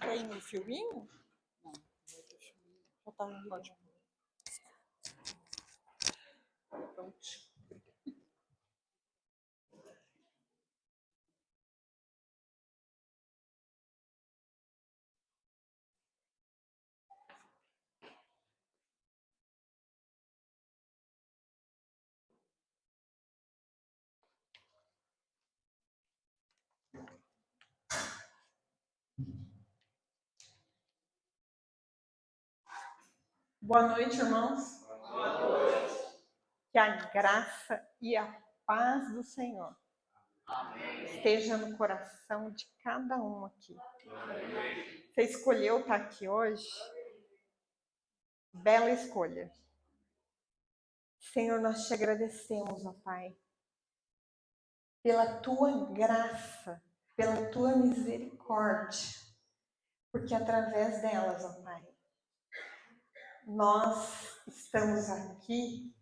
Tem no filminho? Não. Já tá no Pode. Pronto. Boa noite, irmãos. Boa noite. Que a graça e a paz do Senhor esteja no coração de cada um aqui. Você escolheu estar aqui hoje? Bela escolha. Senhor, nós te agradecemos, ó Pai, pela tua graça, pela tua misericórdia, porque através delas, ó Pai, nós estamos aqui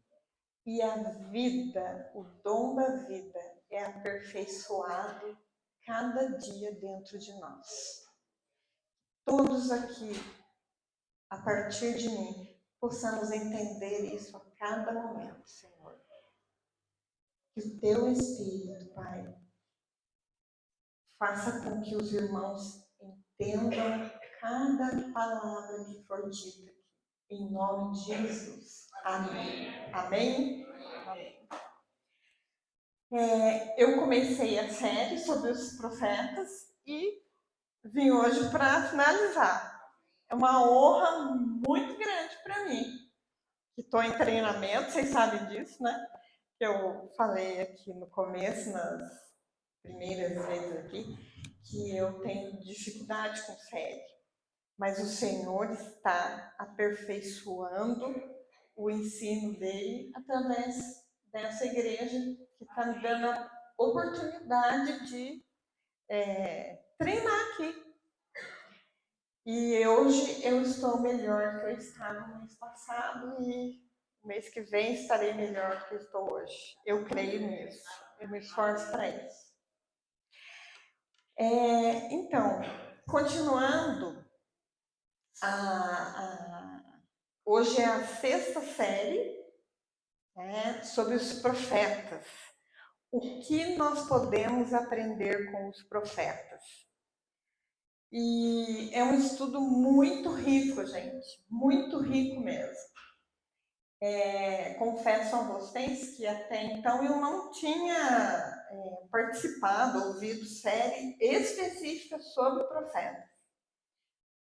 e a vida, o dom da vida é aperfeiçoado cada dia dentro de nós. Todos aqui, a partir de mim, possamos entender isso a cada momento, Senhor. Que o teu Espírito, Pai, faça com que os irmãos entendam cada palavra que for dita aqui. Em nome de Jesus. Amém. Amém? Amém. Eu comecei a série sobre os profetas e vim hoje para finalizar. É uma honra muito grande para mim, que estou em treinamento, vocês sabem disso, né? Que eu falei aqui no começo, nas primeiras vezes aqui, que eu tenho dificuldade com série. Mas o Senhor está aperfeiçoando o ensino dele através dessa igreja que está me dando a oportunidade de treinar aqui. E hoje eu estou melhor que eu estava no mês passado e mês que vem estarei melhor que eu estou hoje. Eu creio nisso, eu me esforço para isso. Então, continuando, hoje é a 6ª série, né, sobre os profetas. O que nós podemos aprender com os profetas? E é um estudo muito rico, gente, muito rico mesmo. Confesso a vocês que até então eu não tinha participado, ouvido série específica sobre profetas.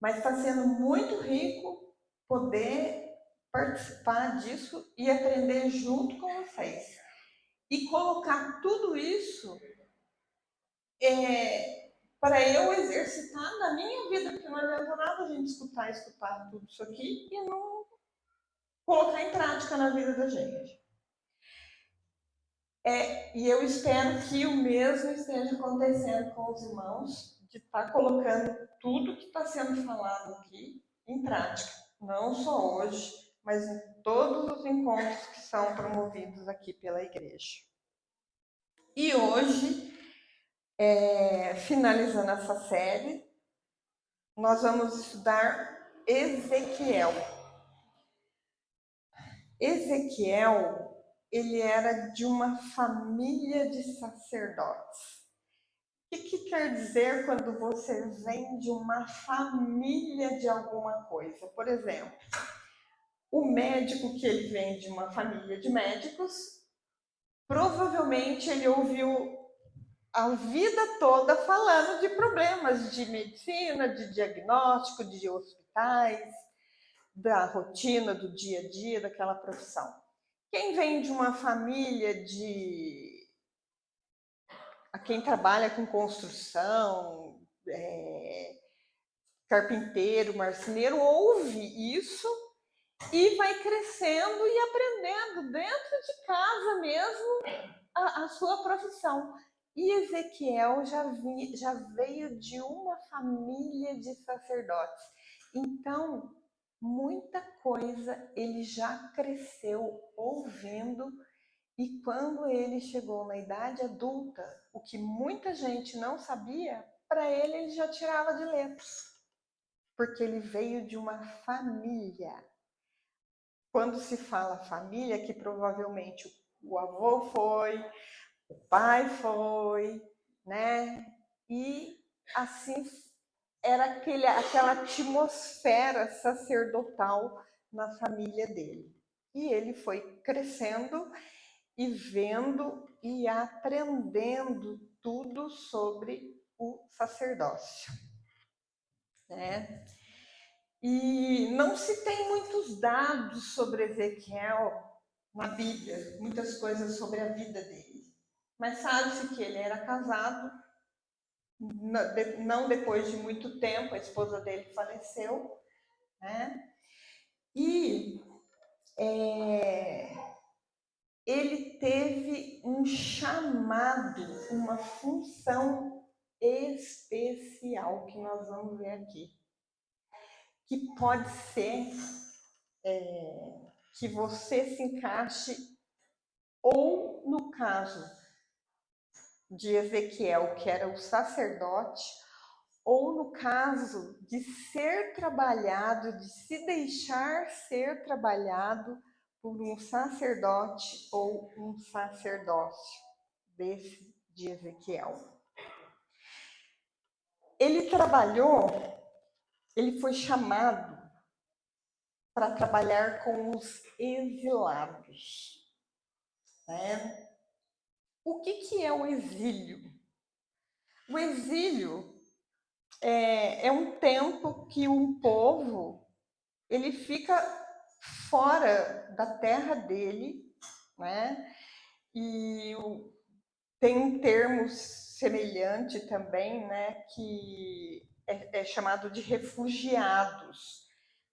Mas está sendo muito rico poder participar disso e aprender junto com vocês. E colocar tudo isso para eu exercitar na minha vida, porque não adianta nada a gente escutar tudo isso aqui e não colocar em prática na vida da gente. E eu espero que o mesmo esteja acontecendo com os irmãos, de estar colocando tudo que está sendo falado aqui em prática. Não só hoje, mas em todos os encontros que são promovidos aqui pela igreja. E hoje, finalizando essa série, nós vamos estudar Ezequiel. Ezequiel, ele era de uma família de sacerdotes. O que quer dizer quando você vem de uma família de alguma coisa? Por exemplo, o médico que ele vem de uma família de médicos, provavelmente ele ouviu a vida toda falando de problemas de medicina, de diagnóstico, de hospitais, da rotina, do dia a dia, daquela profissão. Quem vem de uma família quem trabalha com construção, carpinteiro, marceneiro, ouve isso e vai crescendo e aprendendo dentro de casa mesmo a sua profissão. E Ezequiel já veio de uma família de sacerdotes. Então, muita coisa ele já cresceu ouvindo, e quando ele chegou na idade adulta, o que muita gente não sabia, para ele já tirava de letra. porque ele veio de uma família. Quando se fala família, que provavelmente o avô foi, o pai foi, né? E assim era aquela atmosfera sacerdotal na família dele. E ele foi crescendo e vendo e aprendendo tudo sobre o sacerdócio, né? E não se tem muitos dados sobre Ezequiel na Bíblia, muitas coisas sobre a vida dele. Mas sabe-se que ele era casado, não depois de muito tempo, a esposa dele faleceu, né? E ele teve um chamado, uma função especial que nós vamos ver aqui, que pode ser que você se encaixe ou no caso de Ezequiel, que era o sacerdote, ou no caso de ser trabalhado, de se deixar ser trabalhado por um sacerdote ou um sacerdócio desse de Ezequiel. Ele trabalhou, ele foi chamado para trabalhar com os exilados, né? O que é o exílio? O exílio é um tempo que um povo ele fica fora da terra dele, né? E tem um termo semelhante também, né? Que é chamado de refugiados,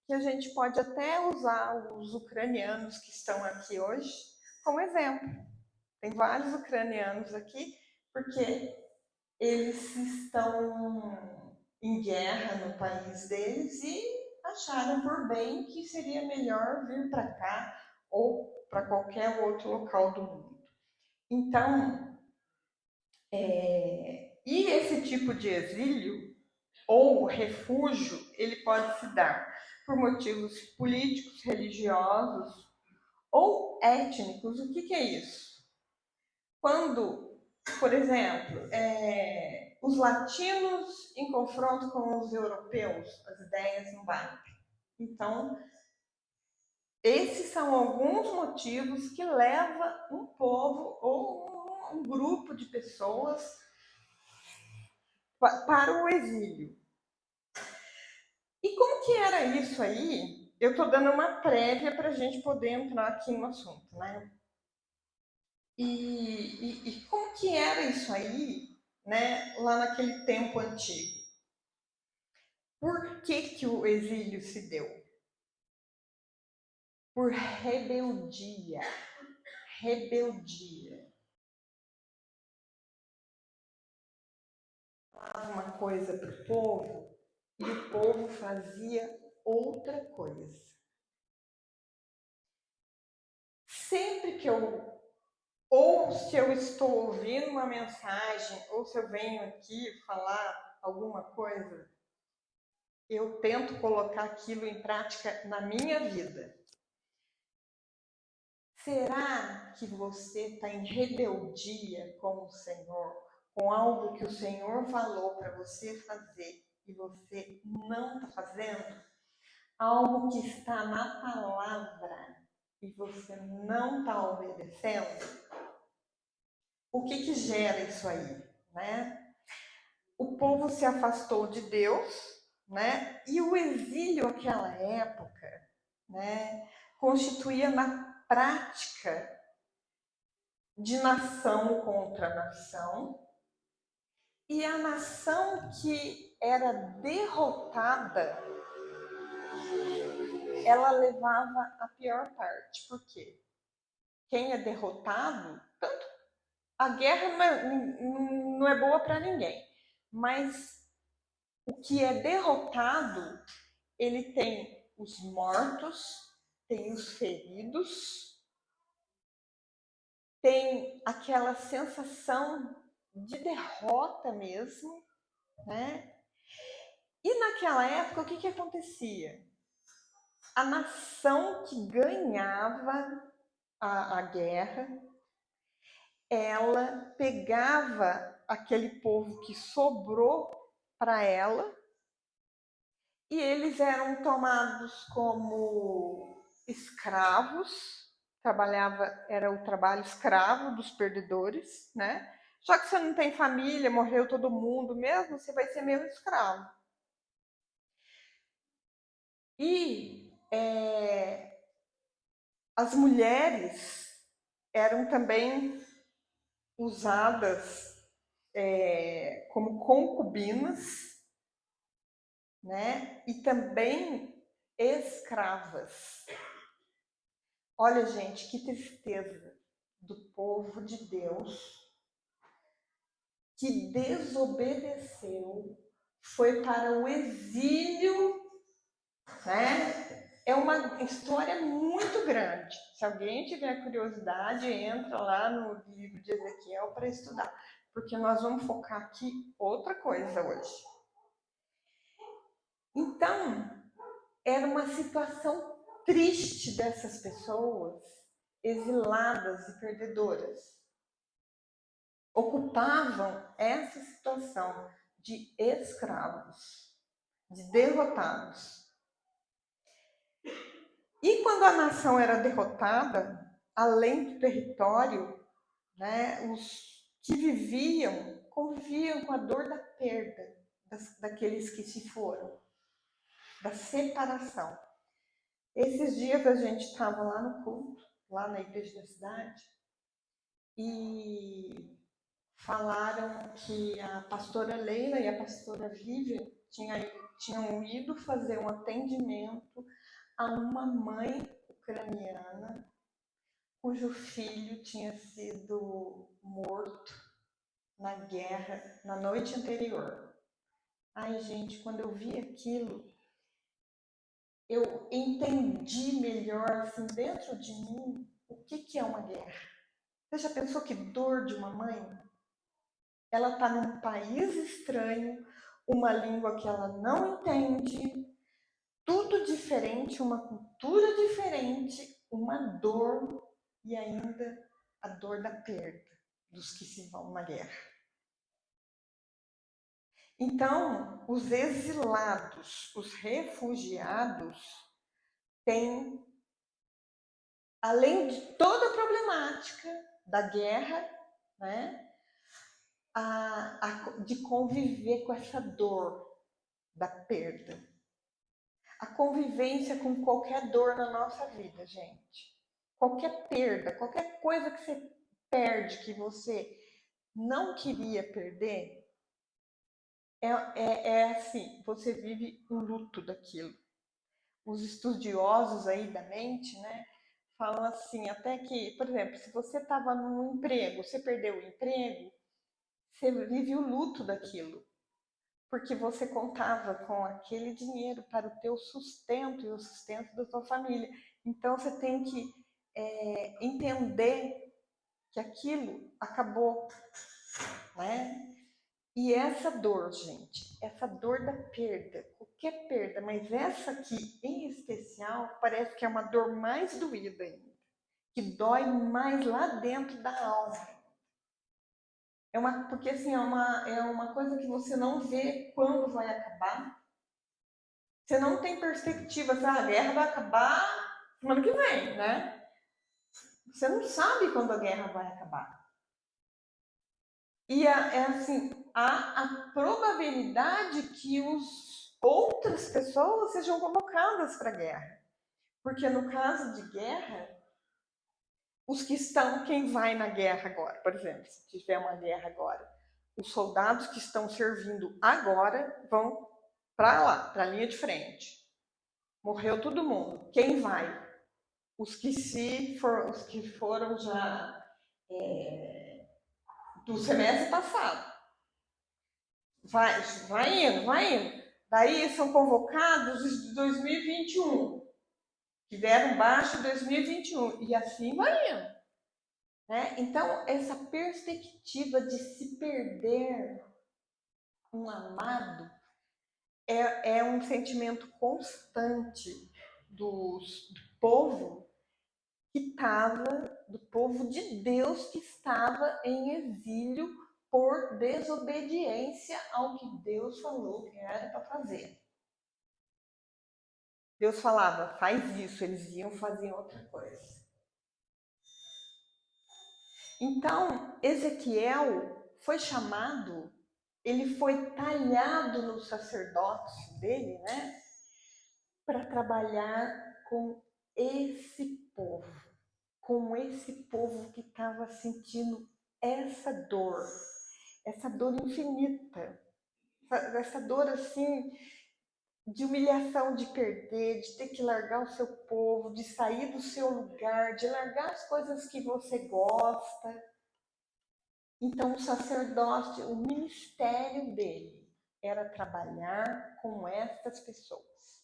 que a gente pode até usar os ucranianos que estão aqui hoje como exemplo. Tem vários ucranianos aqui, porque eles estão em guerra no país deles e acharam por bem que seria melhor vir para cá ou para qualquer outro local do mundo. Então, e esse tipo de exílio ou refúgio, ele pode se dar por motivos políticos, religiosos ou étnicos. O que é isso? Quando, por exemplo, os latinos em confronto com os europeus, as ideias não batem. Então, esses são alguns motivos que levam um povo ou um grupo de pessoas para o exílio. E como que era isso aí? Eu estou dando uma prévia para a gente poder entrar aqui no assunto, né? E como que era isso aí, né, lá naquele tempo antigo? Por que o exílio se deu? Por rebeldia. Rebeldia. Falava uma coisa para o povo e o povo fazia outra coisa. Sempre que ou se eu estou ouvindo uma mensagem, ou se eu venho aqui falar alguma coisa, eu tento colocar aquilo em prática na minha vida. Será que você está em rebeldia com o Senhor, com algo que o Senhor falou para você fazer e você não está fazendo? Algo que está na palavra e você não está obedecendo? O que gera isso aí, né? O povo se afastou de Deus, né? E o exílio naquela época, né, constituía na prática de nação contra nação, e a nação que era derrotada, ela levava a pior parte. Por quê? Quem é derrotado, tanto a guerra não é boa para ninguém, mas o que é derrotado, ele tem os mortos, tem os feridos, tem aquela sensação de derrota mesmo, né? E naquela época, o que acontecia? A nação que ganhava a guerra, ela pegava aquele povo que sobrou para ela e eles eram tomados como escravos, era o trabalho escravo dos perdedores, né? Já que você não tem família, morreu todo mundo mesmo, você vai ser mesmo escravo. E as mulheres eram também usadas como concubinas, né? E também escravas. Olha, gente, que tristeza do povo de Deus que desobedeceu, foi para o exílio, né? É uma história muito grande. Se alguém tiver curiosidade, entra lá no livro de Ezequiel para estudar, porque nós vamos focar aqui outra coisa hoje. Então, era uma situação triste dessas pessoas, exiladas e perdedoras. Ocupavam essa situação de escravos, de derrotados. E quando a nação era derrotada, além do território, né, os que conviviam com a dor da perda daqueles que se foram, da separação. Esses dias a gente estava lá no culto, lá na igreja da cidade, e falaram que a pastora Leila e a pastora Vivian tinham ido fazer um atendimento a uma mãe ucraniana cujo filho tinha sido morto na guerra na noite anterior. Ai, gente, quando eu vi aquilo, eu entendi melhor, assim, dentro de mim, o que é uma guerra. Você já pensou que dor de uma mãe? Ela está num país estranho, uma língua que ela não entende, tudo diferente, uma cultura diferente, uma dor e ainda a dor da perda dos que se vão na guerra. Então, os exilados, os refugiados, têm, além de toda a problemática da guerra, né, de conviver com essa dor da perda. A convivência com qualquer dor na nossa vida, gente. Qualquer perda, qualquer coisa que você perde, que você não queria perder, é assim, você vive um luto daquilo. Os estudiosos aí da mente, né, falam assim, até que, por exemplo, se você estava num emprego, você perdeu o emprego, você vive o luto daquilo, porque você contava com aquele dinheiro para o teu sustento e o sustento da tua família. Então você tem que entender que aquilo acabou, né? E essa dor, gente, essa dor da perda, qualquer perda, mas essa aqui em especial, parece que é uma dor mais doída ainda, que dói mais lá dentro da alma. Porque assim, é uma coisa que você não vê quando vai acabar. Você não tem perspectiva, a guerra vai acabar semana que vem, né? Você não sabe quando a guerra vai acabar. E assim, há a probabilidade que outras pessoas sejam convocadas para a guerra. Porque no caso de guerra, quem vai na guerra agora, por exemplo, se tiver uma guerra agora, os soldados que estão servindo agora vão para lá, para a linha de frente. Morreu todo mundo. Quem vai? Os que foram já do semestre passado. Vai indo. Daí são convocados os de 2021, que deram baixo em 2021, e assim vai indo. Né? Então, essa perspectiva de se perder um amado é um sentimento constante do povo do povo de Deus que estava em exílio por desobediência ao que Deus falou que era para fazer. Deus falava, faz isso, eles iam fazer outra coisa. Então, Ezequiel foi chamado, ele foi talhado no sacerdócio dele, né? Para trabalhar com esse povo que estava sentindo essa dor infinita, essa dor assim de humilhação, de perder, de ter que largar o seu povo, de sair do seu lugar, de largar as coisas que você gosta. Então, o sacerdócio, o ministério dele era trabalhar com essas pessoas.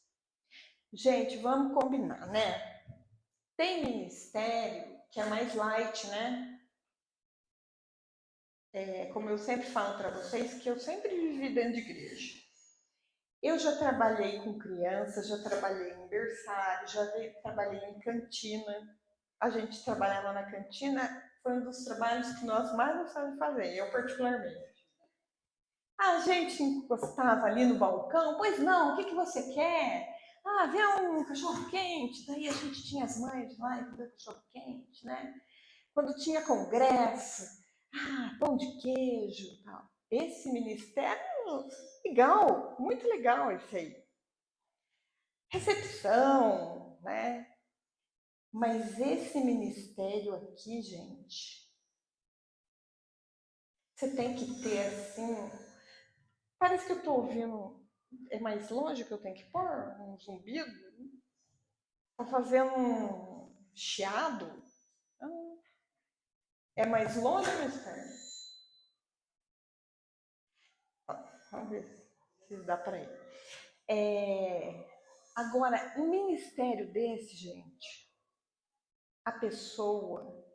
Gente, vamos combinar, né? Tem ministério que é mais light, né? Como eu sempre falo para vocês, que eu sempre vivi dentro de igreja. Eu já trabalhei com crianças, já trabalhei em berçário, já trabalhei em cantina. A gente trabalhava na cantina, foi um dos trabalhos que nós mais gostávamos de fazer, eu particularmente. A gente encostava ali no balcão, pois não, o que você quer? Ah, vê um cachorro quente. Daí a gente tinha as mães lá e comia cachorro quente, né? Quando tinha congresso, pão de queijo, tal. Esse ministério, legal, muito legal esse aí. Recepção, né? Mas esse ministério aqui, gente, você tem que ter assim. Parece que eu estou ouvindo. É mais longe que eu tenho que pôr? Um zumbido? Está fazendo um chiado? É mais longe ou mais perto? Vamos ver se dá para ir. Agora, um ministério desse, gente, a pessoa,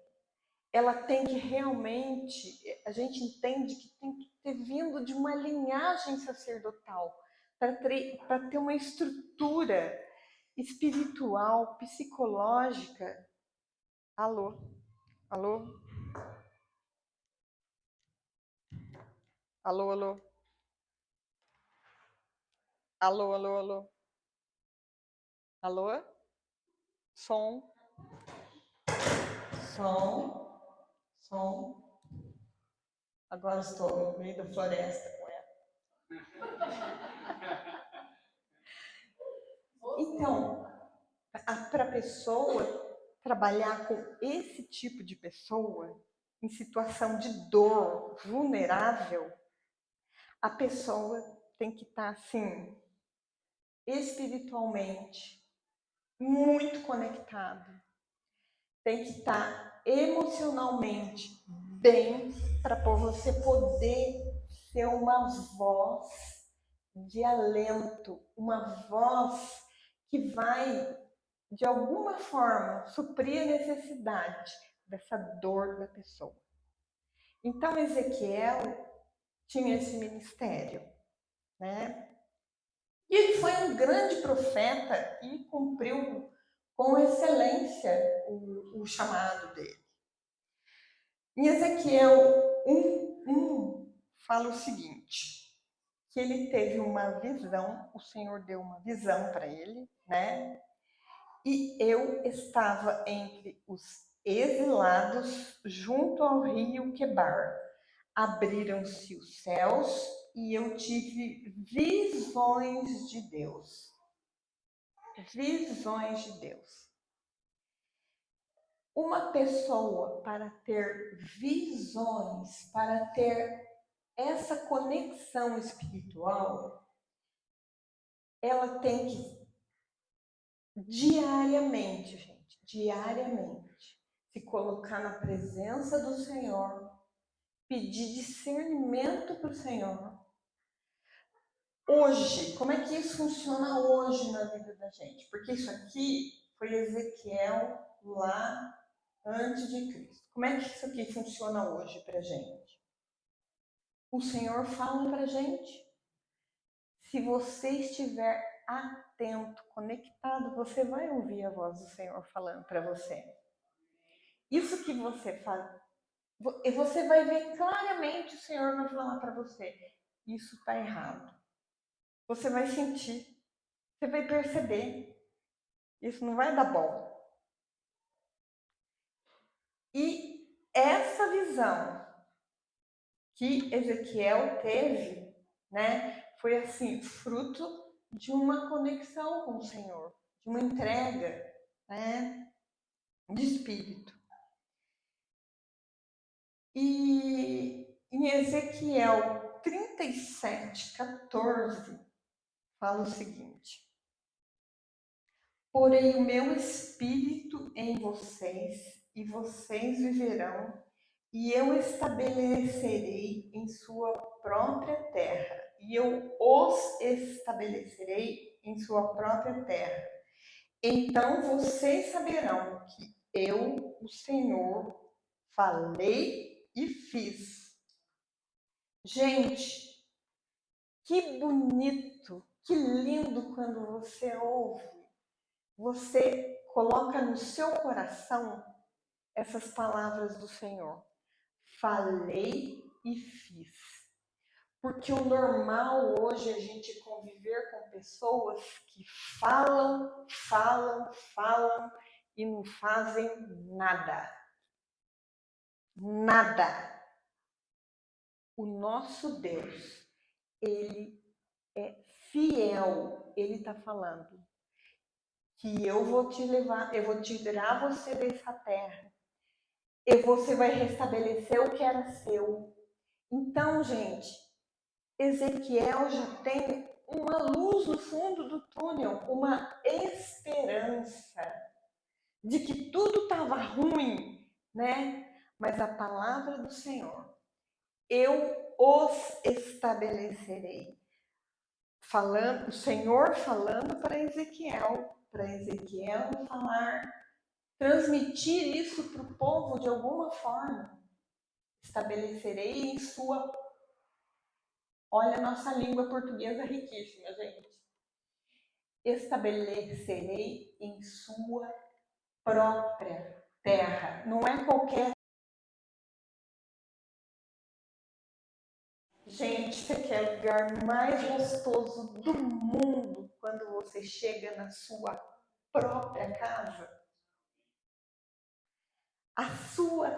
ela tem que realmente, a gente entende que tem que ter vindo de uma linhagem sacerdotal, para ter uma estrutura espiritual, psicológica. Alô? Alô? Alô, alô? Alô, alô, alô? Alô? Som? Som? Som? Agora estou no meio da floresta com ela. Então, para a pessoa trabalhar com esse tipo de pessoa, em situação de dor, vulnerável, a pessoa tem que estar assim, espiritualmente, muito conectada. Tem que estar emocionalmente bem para você poder ser uma voz de alento, uma voz que vai, de alguma forma, suprir a necessidade dessa dor da pessoa. Então, Ezequiel tinha esse ministério, né? E ele foi um grande profeta e cumpriu com excelência o chamado dele. Em Ezequiel 1:1 fala o seguinte, que ele teve uma visão, o Senhor deu uma visão para ele, né? E eu estava entre os exilados junto ao rio Quebar. Abriram-se os céus e eu tive visões de Deus. Visões de Deus. Uma pessoa, para ter visões, para ter essa conexão espiritual, ela tem que diariamente, gente, diariamente, se colocar na presença do Senhor, pedir discernimento para o Senhor. Hoje, como é que isso funciona hoje na vida da gente? Porque isso aqui foi Ezequiel lá antes de Cristo. Como é que isso aqui funciona hoje para gente? O Senhor fala para gente. se você estiver atento, conectado, você vai ouvir a voz do Senhor falando para você. Isso que você faz, você vai ver claramente o Senhor vai falar para você. Isso está errado. Você vai sentir, você vai perceber. Isso não vai dar bom. E essa visão que Ezequiel teve, né, foi assim, fruto de uma conexão com o Senhor, de uma entrega, né, de espírito. E em Ezequiel 37:14 fala o seguinte: porém o meu espírito em vocês, e vocês viverão, e eu estabelecerei em sua própria terra, e eu os estabelecerei em sua própria terra. Então vocês saberão que eu, o Senhor, falei e fiz. Gente, que bonito, que lindo quando você ouve. Você coloca no seu coração essas palavras do Senhor. Falei e fiz. Porque o normal hoje é a gente conviver com pessoas que falam, falam, falam e não fazem nada. Nada. O nosso Deus, ele é fiel. Ele está falando que eu vou te levar, eu vou tirar você dessa terra. E você vai restabelecer o que era seu. Então, gente, Ezequiel já tem uma luz no fundo do túnel, uma esperança de que tudo estava ruim, né? Mas a palavra do Senhor, eu os estabelecerei. Falando, o Senhor falando para Ezequiel falar, transmitir isso para o povo de alguma forma. Estabelecerei em sua. Olha a nossa língua portuguesa riquíssima, gente. Estabelecerei em sua própria terra. Não é qualquer. Gente, você quer o lugar mais gostoso do mundo quando você chega na sua própria casa? A sua.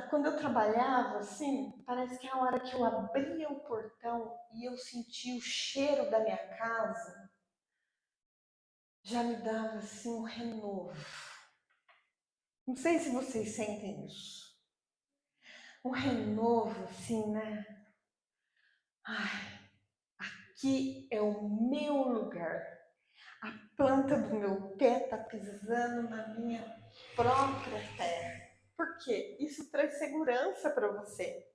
Quando eu trabalhava assim, parece que a hora que eu abria o portão e eu sentia o cheiro da minha casa, já me dava assim um renovo. Não sei se vocês sentem isso. Um renovo assim, né? Ai, aqui é o meu lugar. A planta do meu pé está pisando na minha própria terra. Por quê? Isso traz segurança para você.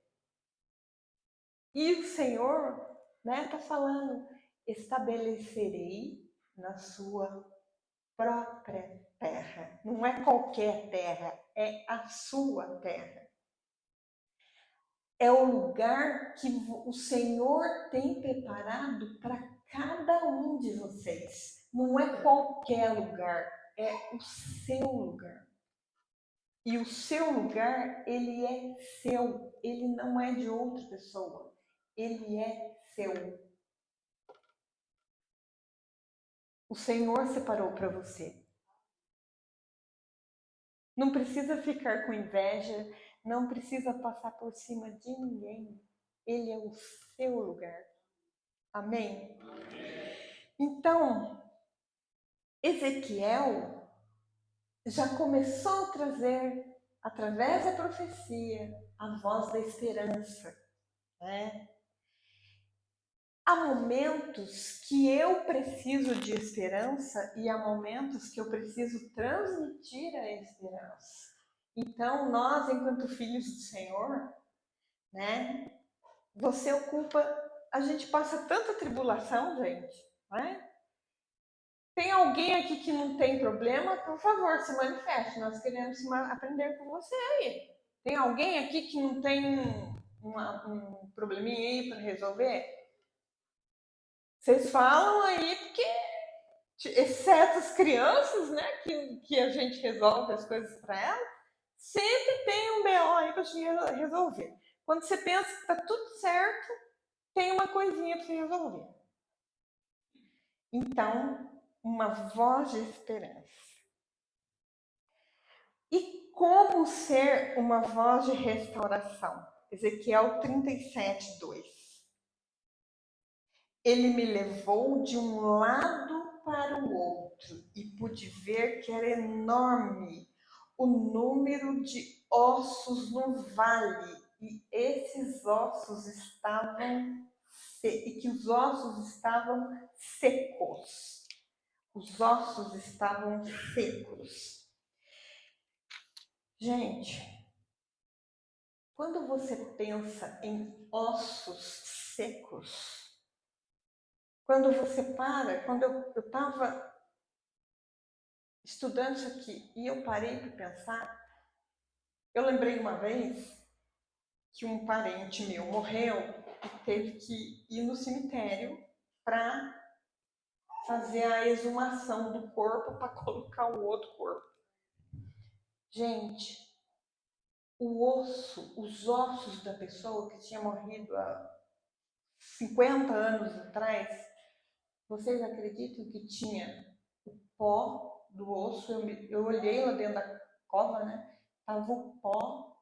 E o Senhor, né, está falando, estabelecerei na sua própria terra. Não é qualquer terra, é a sua terra. É o lugar que o Senhor tem preparado para cada um de vocês. Não é qualquer lugar, é o seu lugar. E o seu lugar, ele é seu, ele não é de outra pessoa, ele é seu. O Senhor separou para você. Não precisa ficar com inveja, não precisa passar por cima de ninguém. Ele é o seu lugar. Amém? Então, Ezequiel já começou a trazer, através da profecia, a voz da esperança, né? Há momentos que eu preciso de esperança e há momentos que eu preciso transmitir a esperança. Então, nós, enquanto filhos do Senhor, né? Você ocupa, a gente passa tanta tribulação, gente, né? Tem alguém aqui que não tem problema? Por favor, se manifeste. Nós queremos aprender com você aí. Tem alguém aqui que não tem um probleminha aí para resolver? Vocês falam aí porque, exceto as crianças, né, que a gente resolve as coisas para elas, sempre tem um BO aí para gente resolver. Quando você pensa que está tudo certo, tem uma coisinha para você resolver. Então, uma voz de esperança. E como ser uma voz de restauração? Ezequiel 37, 2. Ele me levou de um lado para o outro e pude ver que era enorme o número de ossos no vale, e esses ossos estavam e que os ossos estavam secos. Os ossos estavam secos. Gente, quando você pensa em ossos secos, quando você para, quando eu estava estudando isso aqui e eu parei para pensar, eu lembrei uma vez que um parente meu morreu e teve que ir no cemitério para fazer a exumação do corpo para colocar o outro corpo. Gente, os ossos da pessoa que tinha morrido há 50 anos atrás, vocês acreditam que tinha o pó do osso? Eu olhei lá dentro da cova, né? Tava o pó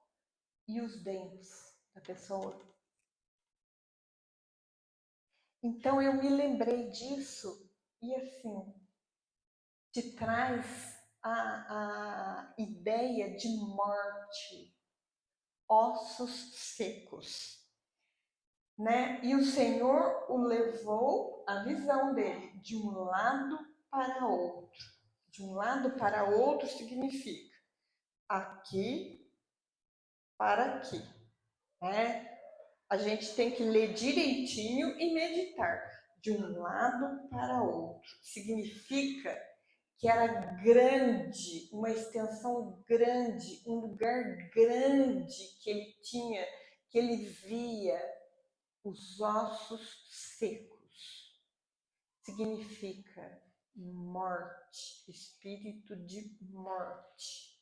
e os dentes da pessoa. Então eu me lembrei disso e assim, te traz a ideia de morte, ossos secos, né? E o Senhor o levou, a visão dele, de um lado para outro. De um lado para outro significa aqui para aqui, né? A gente tem que ler direitinho e meditar. De um lado para outro. Significa que era grande, uma extensão grande, um lugar grande que ele tinha, que ele via os ossos secos. Significa morte, espírito de morte.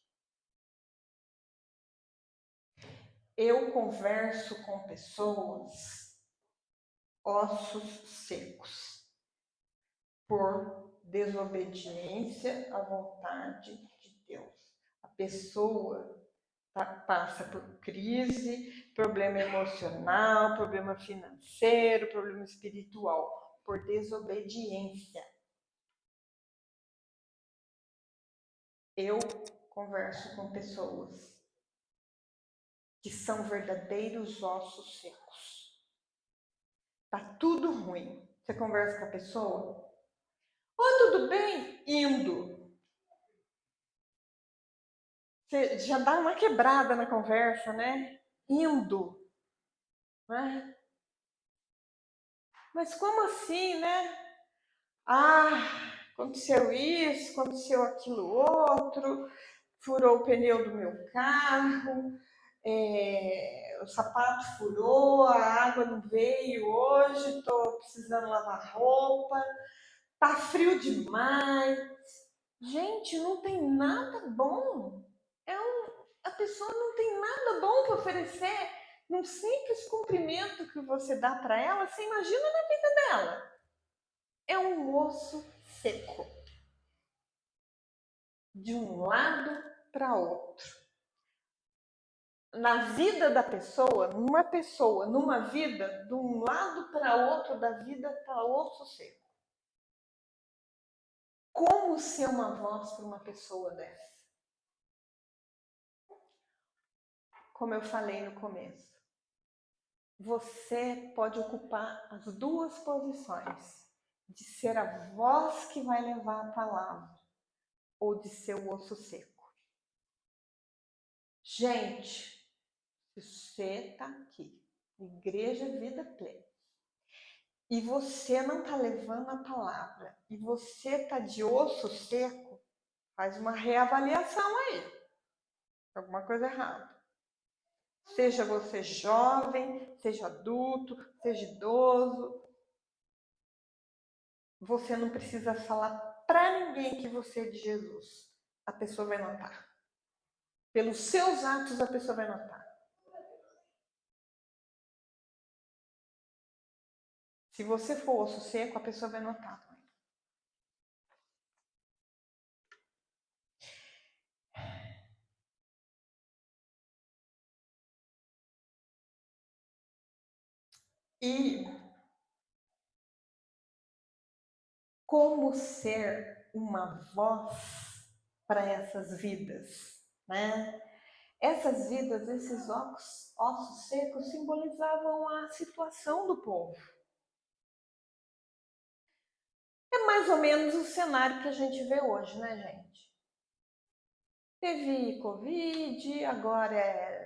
Eu converso com pessoas ossos secos por desobediência à vontade de Deus. A pessoa passa por crise, problema emocional, problema financeiro, problema espiritual, por desobediência. Eu converso com pessoas que são verdadeiros ossos secos. Tá tudo ruim. Você conversa com a pessoa? Tudo bem? Indo. Você já dá uma quebrada na conversa, né? Indo. Né? Mas como assim, né? Aconteceu isso, aconteceu aquilo outro, furou o pneu do meu carro, o sapato furou, a água não veio hoje, estou precisando lavar roupa, tá frio demais. Gente, não tem nada bom. A pessoa não tem nada bom para oferecer. Num simples cumprimento que você dá para ela, você imagina na vida dela. É um osso seco. De um lado para outro. Na vida da pessoa, numa vida, de um lado para outro da vida está osso seco. Como ser uma voz para uma pessoa dessa? Como eu falei no começo, você pode ocupar as duas posições, de ser a voz que vai levar a palavra ou de ser o osso seco. Gente, se você está aqui, Igreja Vida Plena, e você não está levando a palavra, e você está de osso seco, faz uma reavaliação aí. Alguma coisa errada. Seja você jovem, seja adulto, seja idoso. você não precisa falar para ninguém que você é de Jesus. A pessoa vai notar. Pelos seus atos, a pessoa vai notar. Se você for osso seco, a pessoa vai notar também. E como ser uma voz para essas vidas, né? Essas vidas, esses ossos secos simbolizavam a situação do povo. É mais ou menos o cenário que a gente vê hoje, né, gente? Teve Covid, agora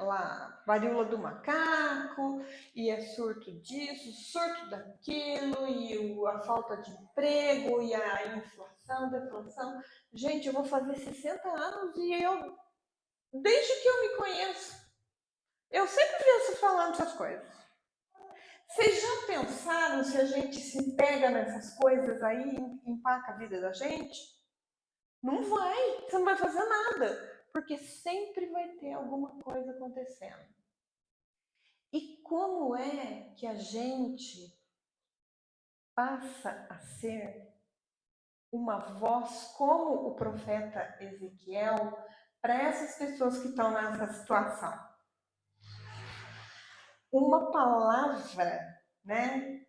lá, varíola do macaco, e é surto disso, surto daquilo, e a falta de emprego, e a inflação, deflação. Gente, eu vou fazer 60 anos e desde que eu me conheço, eu sempre vi falando essas coisas. Vocês já pensaram se a gente se pega nessas coisas aí e empaca a vida da gente? Não vai, você não vai fazer nada, porque sempre vai ter alguma coisa acontecendo. E como é que a gente passa a ser uma voz como o profeta Ezequiel para essas pessoas que estão nessa situação? Uma palavra, né?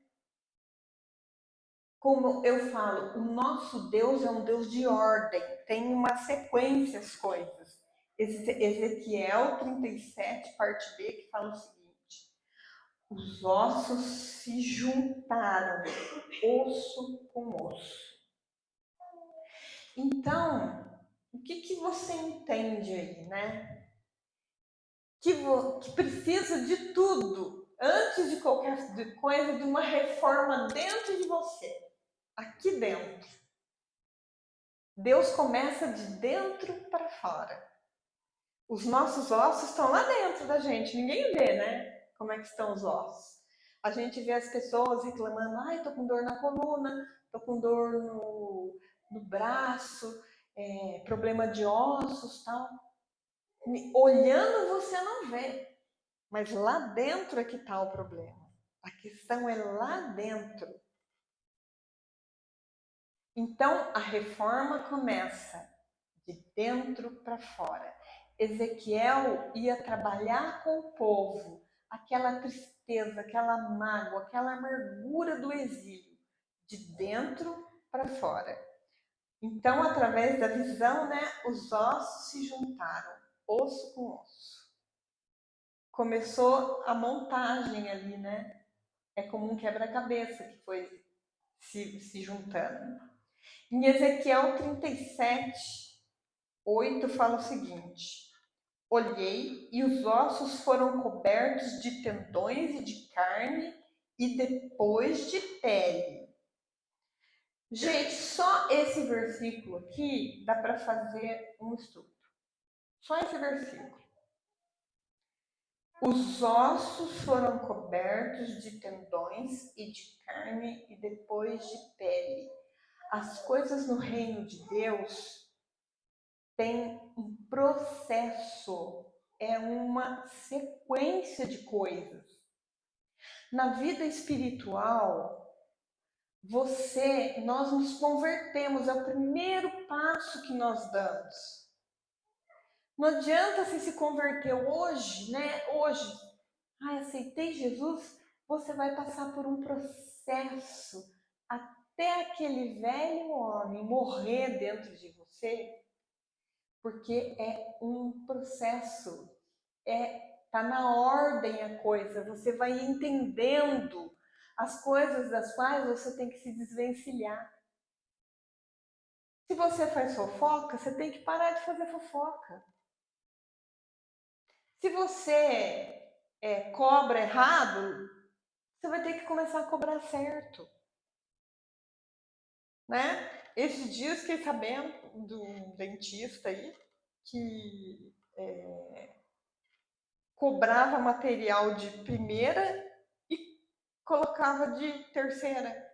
Como eu falo, o nosso Deus é um Deus de ordem, tem uma sequência as coisas. Ezequiel 37, parte B, que fala o seguinte: os ossos se juntaram, osso com osso. Então, o que você entende aí, né? Que precisa de tudo, antes de qualquer coisa, de uma reforma dentro de você, aqui dentro. Deus começa de dentro para fora. Os nossos ossos estão lá dentro da gente, ninguém vê, né? Como é que estão os ossos. A gente vê as pessoas reclamando, ai, tô com dor na coluna, tô com dor no braço, problema de ossos, tal. Olhando você não vê, mas lá dentro é que está o problema. A questão é lá dentro. Então a reforma começa de dentro para fora. Ezequiel ia trabalhar com o povo aquela tristeza, aquela mágoa, aquela amargura do exílio, de dentro para fora. Então, através da visão, né, os ossos se juntaram, osso com osso. Começou a montagem ali, né? É como um quebra-cabeça que foi se juntando. Em Ezequiel 37, 8 fala o seguinte: olhei e os ossos foram cobertos de tendões e de carne e depois de pele. Gente, só esse versículo aqui dá para fazer um estudo. Só esse versículo. Os ossos foram cobertos de tendões e de carne e depois de pele. As coisas no reino de Deus têm um processo, é uma sequência de coisas. Na vida espiritual, nós nos convertemos, é o primeiro passo que nós damos. Não adianta você se converter hoje, né? Hoje, aceitei Jesus, você vai passar por um processo até aquele velho homem morrer dentro de você, porque é um processo, tá na ordem a coisa, você vai entendendo as coisas das quais você tem que se desvencilhar. Se você faz fofoca, você tem que parar de fazer fofoca. Se você cobra errado, você vai ter que começar a cobrar certo. Né? Esses dias fiquei sabendo de um dentista aí que cobrava material de primeira e colocava de terceira,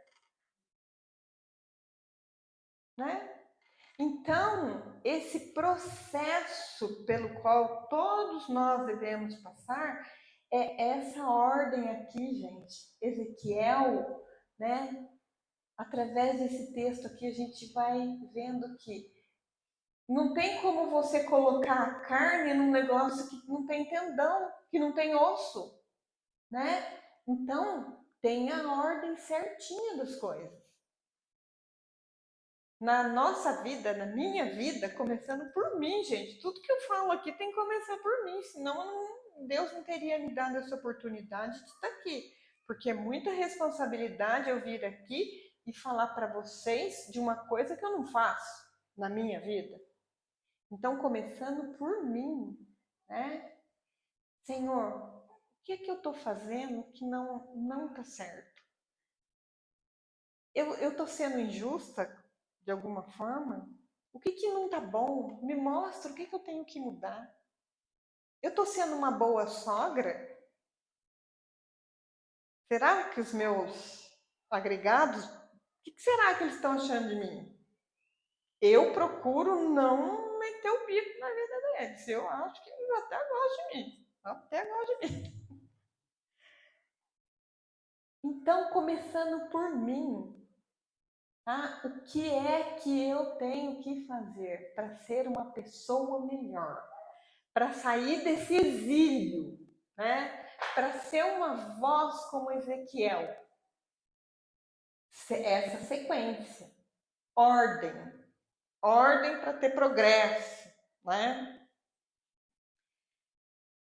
né? Então, esse processo pelo qual todos nós devemos passar é essa ordem aqui, gente. Ezequiel, né? Através desse texto aqui, a gente vai vendo que não tem como você colocar a carne num negócio que não tem tendão, que não tem osso, né? Então, tem a ordem certinha das coisas. Na nossa vida, na minha vida, começando por mim, gente. Tudo que eu falo aqui tem que começar por mim, senão Deus não teria me dado essa oportunidade de estar aqui. Porque é muita responsabilidade eu vir aqui e falar para vocês de uma coisa que eu não faço na minha vida. Então, começando por mim, né? Senhor, o que é que eu estou fazendo que não está certo? Eu estou sendo injusta de alguma forma? O que não está bom? Me mostra o que eu tenho que mudar. Eu estou sendo uma boa sogra? Será que os meus agregados, o que será que eles estão achando de mim? Eu procuro não meter o bico na vida deles. Eu acho que eles até gostam de mim. Até gostam de mim. Então, começando por mim, tá? O que é que eu tenho que fazer para ser uma pessoa melhor? Para sair desse exílio, né? Para ser uma voz como Ezequiel. Essa sequência. Ordem. Ordem para ter progresso, né?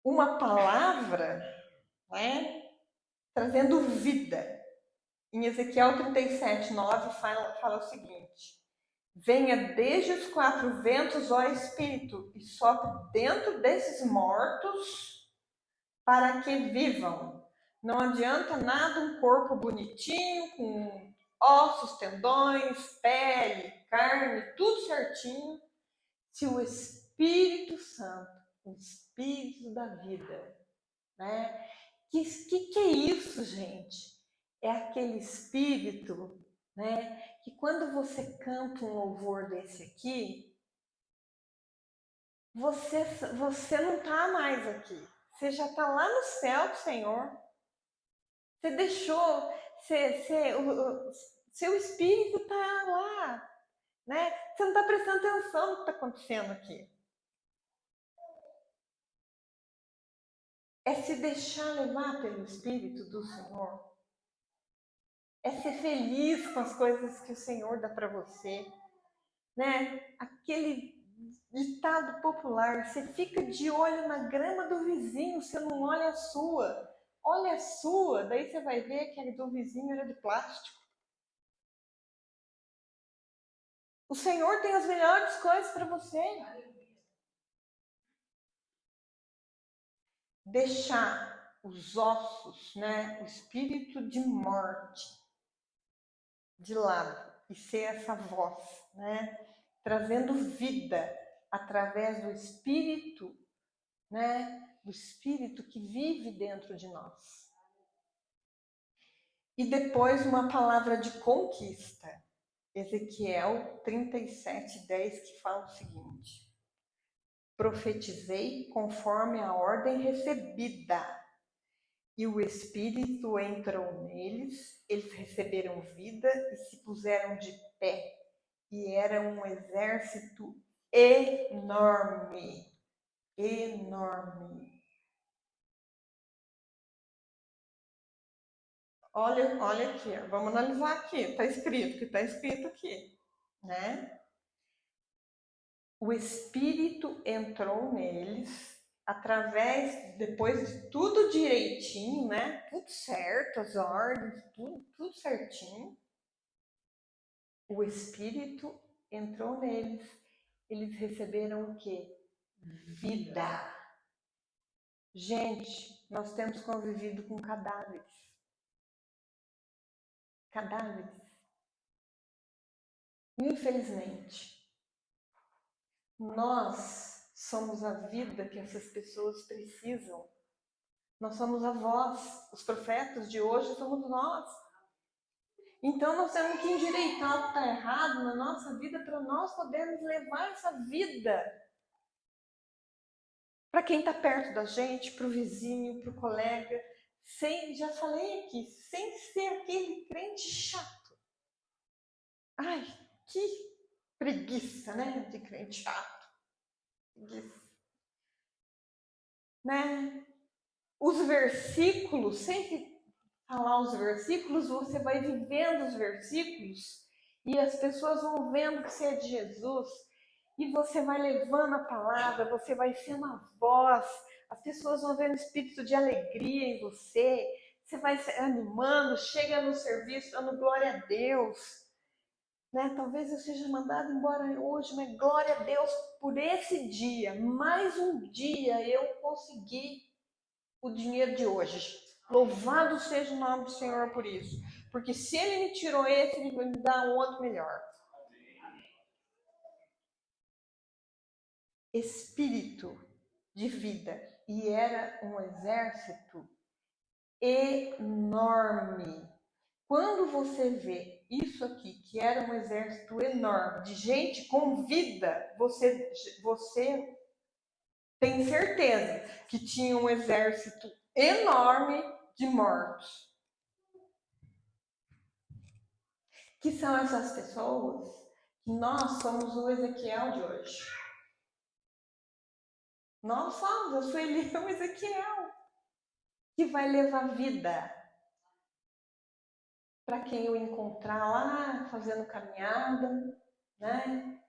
Uma palavra, né? Trazendo vida. Em Ezequiel 37, 9 fala o seguinte: venha desde os quatro ventos, ó Espírito, e sopre dentro desses mortos para que vivam. Não adianta nada um corpo bonitinho, com ossos, tendões, pele, carne, tudo certinho, se o Espírito Santo, o Espírito da vida, né? Que é isso, gente? É aquele Espírito, né? Que quando você canta um louvor desse aqui, você não está mais aqui. Você já está lá no céu do Senhor. Você deixou, o seu espírito está lá, né? Você não está prestando atenção no que está acontecendo aqui. É se deixar levar pelo Espírito do Senhor. É ser feliz com as coisas que o Senhor dá para você, né? Aquele ditado popular, você fica de olho na grama do vizinho, você não olha a sua. Olha a sua, daí você vai ver que a do vizinho era de plástico. O Senhor tem as melhores coisas para você. Deixar os ossos, né, o espírito de morte de lado e ser essa voz, né, trazendo vida através do espírito, né, do espírito que vive dentro de nós. E depois uma palavra de conquista. Ezequiel 37:10, que fala o seguinte: profetizei conforme a ordem recebida, e o Espírito entrou neles, eles receberam vida e se puseram de pé, e era um exército enorme, enorme. Olha aqui, vamos analisar aqui, está escrito, que está escrito aqui, né? O Espírito entrou neles, através, depois de tudo direitinho, né? Tudo certo, as ordens, tudo certinho. O Espírito entrou neles. Eles receberam o quê? Vida. Gente, nós temos convivido com cadáveres. Cadáveres. Infelizmente. Nós somos a vida que essas pessoas precisam. Nós somos a voz. Os profetas de hoje somos nós. Então nós temos que endireitar o que está errado na nossa vida para nós podermos levar essa vida para quem está perto da gente, para o vizinho, para o colega, sem, já falei aqui, sem ser aquele crente chato. Ai, que preguiça, né, de crente chato. Preguiça. Né? Os versículos, sempre falar os versículos, você vai vivendo os versículos e as pessoas vão vendo que você é de Jesus e você vai levando a palavra, você vai sendo a voz, as pessoas vão vendo espírito de alegria em você, você vai se animando, chega no serviço dando glória a Deus. Né? Talvez eu seja mandado embora hoje, mas glória a Deus por esse dia, mais um dia eu consegui o dinheiro de hoje. Louvado seja o nome do Senhor por isso. Porque se Ele me tirou esse, Ele vai me dar um outro melhor. Espírito de vida. E era um exército enorme. Quando você vê isso aqui, que era um exército enorme, de gente com vida, você tem certeza que tinha um exército enorme de mortos. Que são essas pessoas que nós somos o Ezequiel de hoje. Nós somos a Sueli, o Ezequiel, que vai levar vida para quem eu encontrar lá fazendo caminhada, né?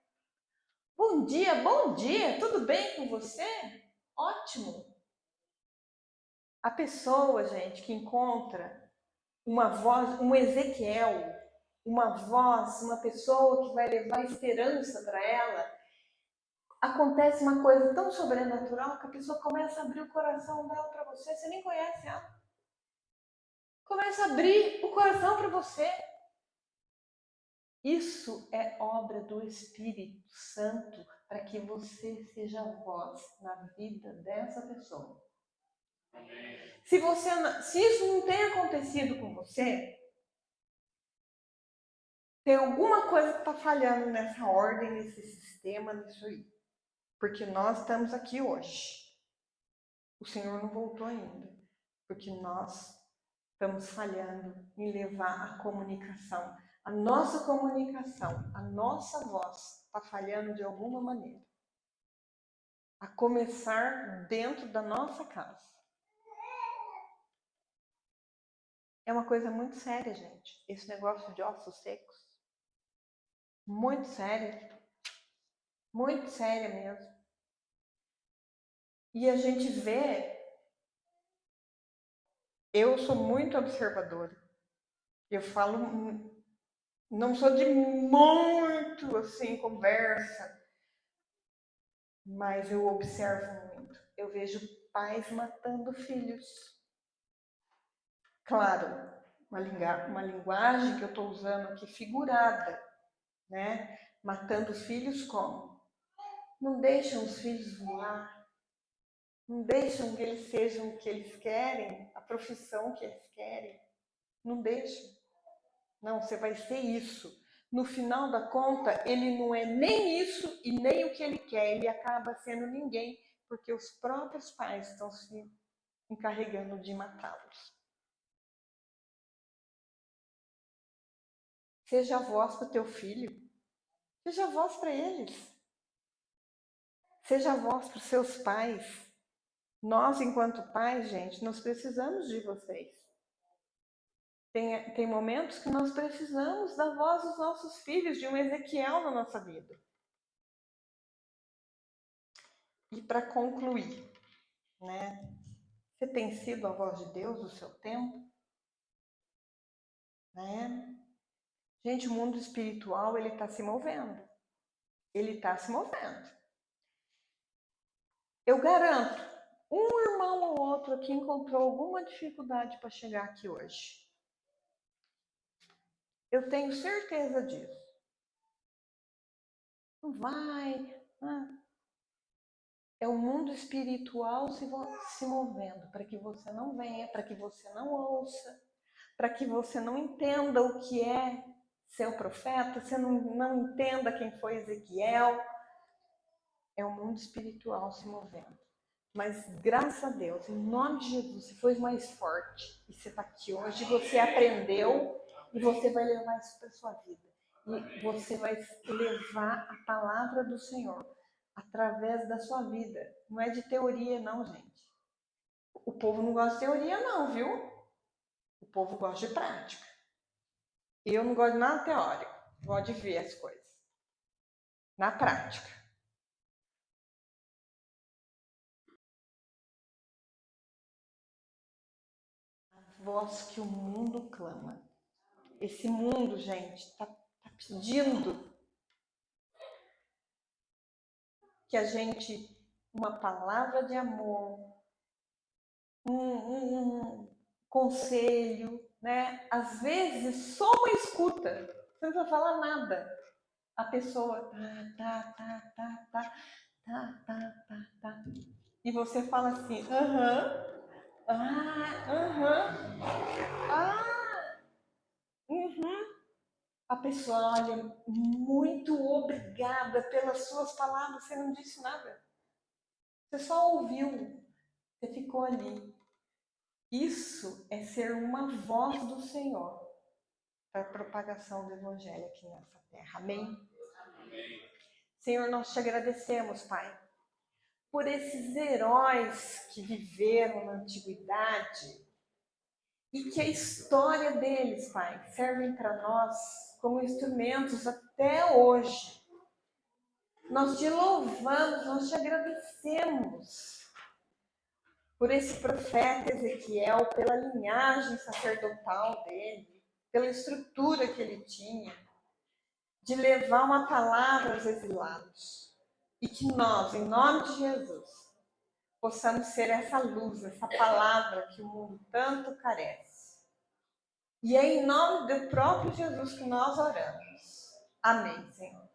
Bom dia, tudo bem com você? Ótimo. A pessoa, gente, que encontra uma voz, um Ezequiel, uma voz, uma pessoa que vai levar esperança para ela, acontece uma coisa tão sobrenatural que a pessoa começa a abrir o coração dela para você, você nem conhece ela. Começa a abrir o coração para você. Isso é obra do Espírito Santo para que você seja voz na vida dessa pessoa. Se isso não tem acontecido com você, tem alguma coisa que está falhando nessa ordem, nesse sistema, nisso aí. Porque nós estamos aqui hoje. O Senhor não voltou ainda. Porque nós estamos falhando em levar a comunicação. A nossa comunicação, a nossa voz está falhando de alguma maneira. A começar dentro da nossa casa. É uma coisa muito séria, gente. Esse negócio de ossos secos. Muito séria. Muito séria mesmo. E a gente vê. Eu sou muito observadora. Eu falo. Não sou de muito assim, conversa. Mas eu observo muito. Eu vejo pais matando filhos. Claro, uma linguagem que eu estou usando aqui figurada, né? Matando filhos como? Não deixam os filhos voar, não deixam que eles sejam o que eles querem, a profissão que eles querem, não deixam. Não, você vai ser isso. No final da conta, ele não é nem isso e nem o que ele quer, ele acaba sendo ninguém, porque os próprios pais estão se encarregando de matá-los. Seja a voz para o teu filho. Seja a voz para eles. Seja a voz para os seus pais. Nós, enquanto pais, gente, nós precisamos de vocês. Tem momentos que nós precisamos da voz dos nossos filhos, de um Ezequiel na nossa vida. E para concluir, né? Você tem sido a voz de Deus no seu tempo? Né? Gente, o mundo espiritual, ele está se movendo. Ele está se movendo. Eu garanto, um irmão ou outro aqui encontrou alguma dificuldade para chegar aqui hoje. Eu tenho certeza disso. Não vai. É o mundo espiritual se movendo para que você não venha, para que você não ouça, para que você não entenda o que é ser o profeta, você não entenda quem foi Ezequiel. É o mundo espiritual se movendo. Mas graças a Deus, em nome de Jesus, você foi mais forte. E você está aqui hoje, você aprendeu e você vai levar isso para a sua vida. E você vai levar a palavra do Senhor através da sua vida. Não é de teoria, não, gente. O povo não gosta de teoria, não, viu? O povo gosta de prática. Eu não gosto de nada teórico. Gosto de ver as coisas. Na prática. A voz que o mundo clama. Esse mundo, gente, está pedindo que a gente, uma palavra de amor, um conselho, né? Às vezes, só uma escuta, você não precisa falar nada. A pessoa tá. E você fala assim, A pessoa, olha, muito obrigada pelas suas palavras, você não disse nada. Você só ouviu, você ficou ali. Isso é ser uma voz do Senhor para a propagação do Evangelho aqui nessa terra. Amém? Amém. Senhor, nós te agradecemos, Pai, por esses heróis que viveram na antiguidade e que a história deles, Pai, servem para nós como instrumentos até hoje. Nós te louvamos, nós te agradecemos por esse profeta Ezequiel, pela linhagem sacerdotal dele, pela estrutura que ele tinha, de levar uma palavra aos exilados. E que nós, em nome de Jesus, possamos ser essa luz, essa palavra que o mundo tanto carece. E é em nome do próprio Jesus que nós oramos. Amém, Senhor.